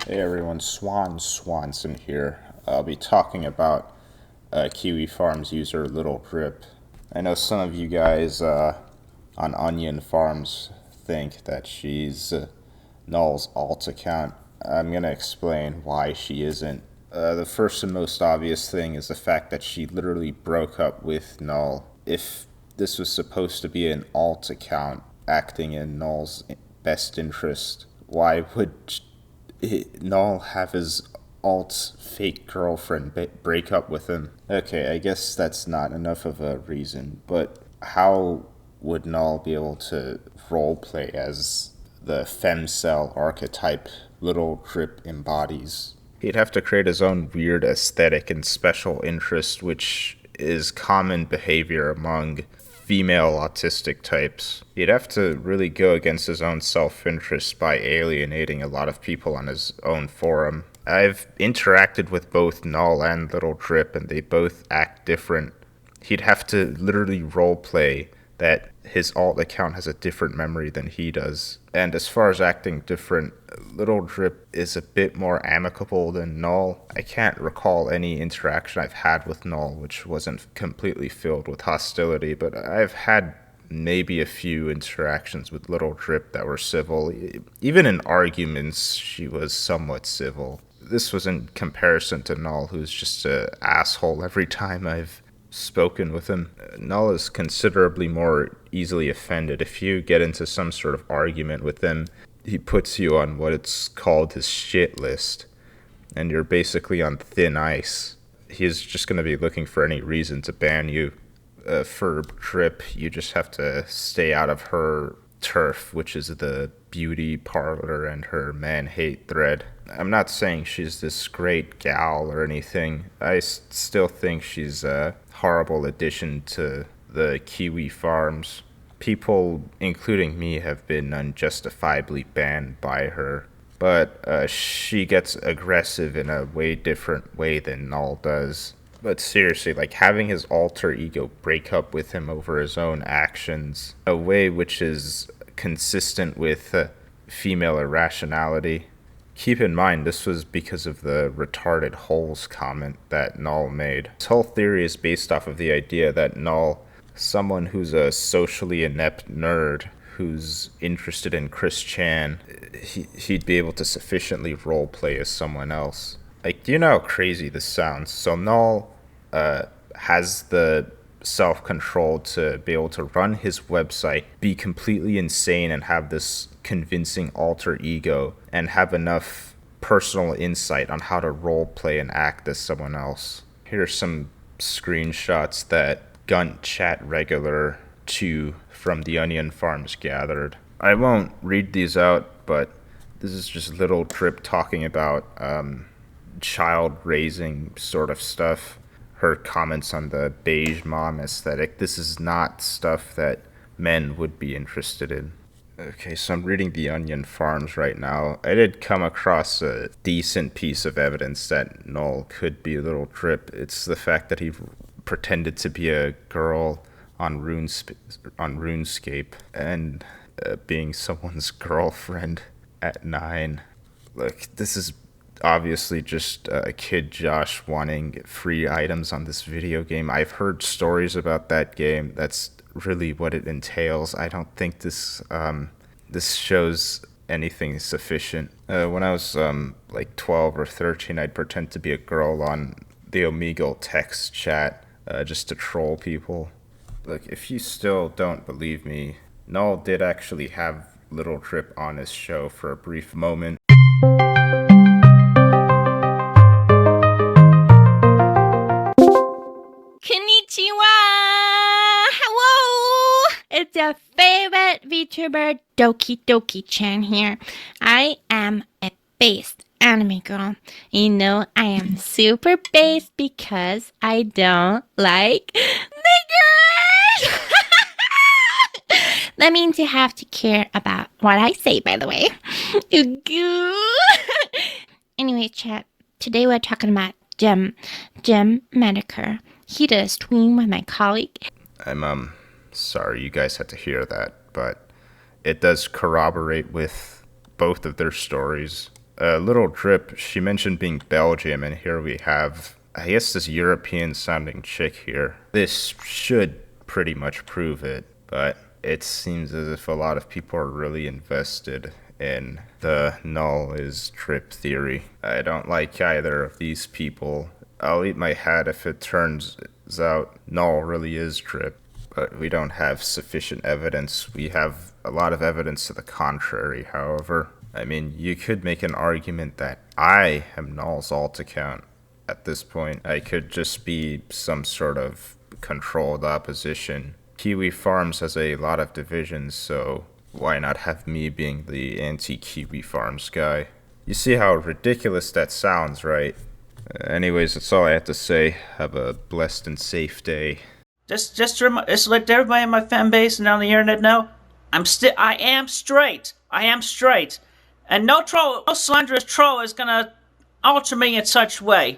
Hey everyone, Swanson here. I'll be talking about Kiwifarms user Lidl Drip. I know some of you guys on onionfarms think that she's Null's alt account. I'm going to explain why she isn't. The first and most obvious thing is the fact that she literally broke up with Null. If this was supposed to be an alt account acting in Null's best interest, why would Null have his alt's fake girlfriend break up with him? Okay, I guess that's not enough of a reason, but how would Null be able to roleplay as the femcel archetype Little Drip embodies? He'd have to create his own weird aesthetic and special interest, which is common behavior among female autistic types. He'd have to really go against his own self-interest by alienating a lot of people on his own forum. I've interacted with both Null and Little Drip, and they both act different. He'd have to literally roleplay that his alt account has a different memory than he does. And as far as acting different, Little Drip is a bit more amicable than Null. I can't recall any interaction I've had with Null which wasn't completely filled with hostility, but I've had maybe a few interactions with Little Drip that were civil. Even in arguments, she was somewhat civil. This was in comparison to Null, who's just an asshole every time I've spoken with him. Null is considerably more easily offended. If you get into some sort of argument with him, he puts you on what it's called his shit list, and you're basically on thin ice. He's just going to be looking for any reason to ban you. For Drip, you just have to stay out of her turf, which is the beauty parlor and her man-hate thread. I'm not saying she's this great gal or anything. I still think she's a horrible addition to the Kiwifarms. People, including me, have been unjustifiably banned by her. But she gets aggressive in a way different way than Null does. But seriously, like having his alter ego break up with him over his own actions, a way which is consistent with female irrationality. Keep in mind, this was because of the retarded holes comment that Null made. This whole theory is based off of the idea that Null, someone who's a socially inept nerd, who's interested in Chris Chan, he'd be able to sufficiently roleplay as someone else. Like, do you know how crazy this sounds? So Null has the self-control to be able to run his website, be completely insane, and have this convincing alter ego, and have enough personal insight on how to roleplay and act as someone else. Here are some screenshots that Gunt Chat Regular 2 from the onionfarms gathered. I won't read these out, but this is just Little Drip talking about child raising sort of stuff. Her comments on the beige mom aesthetic. This is not stuff that men would be interested in. Okay, so I'm reading the onionfarms right now. I did come across a decent piece of evidence that Null could be Little Drip. It's the fact that he pretended to be a girl on RuneScape and being someone's girlfriend at 9. Look, this is obviously just Kid Josh wanting free items on this video game. I've heard stories about that game. That's really what it entails. I don't think this shows anything sufficient. When I was like 12 or 13, I'd pretend to be a girl on the Omegle text chat just to troll people. Look, if you still don't believe me, Null did actually have Little Drip on his show for a brief moment. Konnichiwa! Hello! It's your favorite VTuber, Doki Doki Chan here. I am a based anime girl. You know, I am super based because I don't like niggers! That means you have to care about what I say, by the way. Anyway, chat, today we're talking about Jim Medicare. He did a stream with my colleague. I'm sorry you guys had to hear that, but it does corroborate with both of their stories. Little Drip, she mentioned being Belgium, and here we have, I guess, this European sounding chick here. This should pretty much prove it, but it seems as if a lot of people are really invested in the Null is Drip theory. I don't like either of these people. I'll eat my hat if it turns out Null really is Drip, but we don't have sufficient evidence. We have a lot of evidence to the contrary, however. I mean, you could make an argument that I am Null's alt account at this point. I could just be some sort of controlled opposition. Kiwifarms has a lot of divisions, so why not have me being the anti-Kiwifarms guy? You see how ridiculous that sounds, right? Anyways, that's all I have to say. Have a blessed and safe day. Just let everybody in my fan base and on the internet know, I am straight. I am straight. And no slanderous troll is gonna alter me in such way.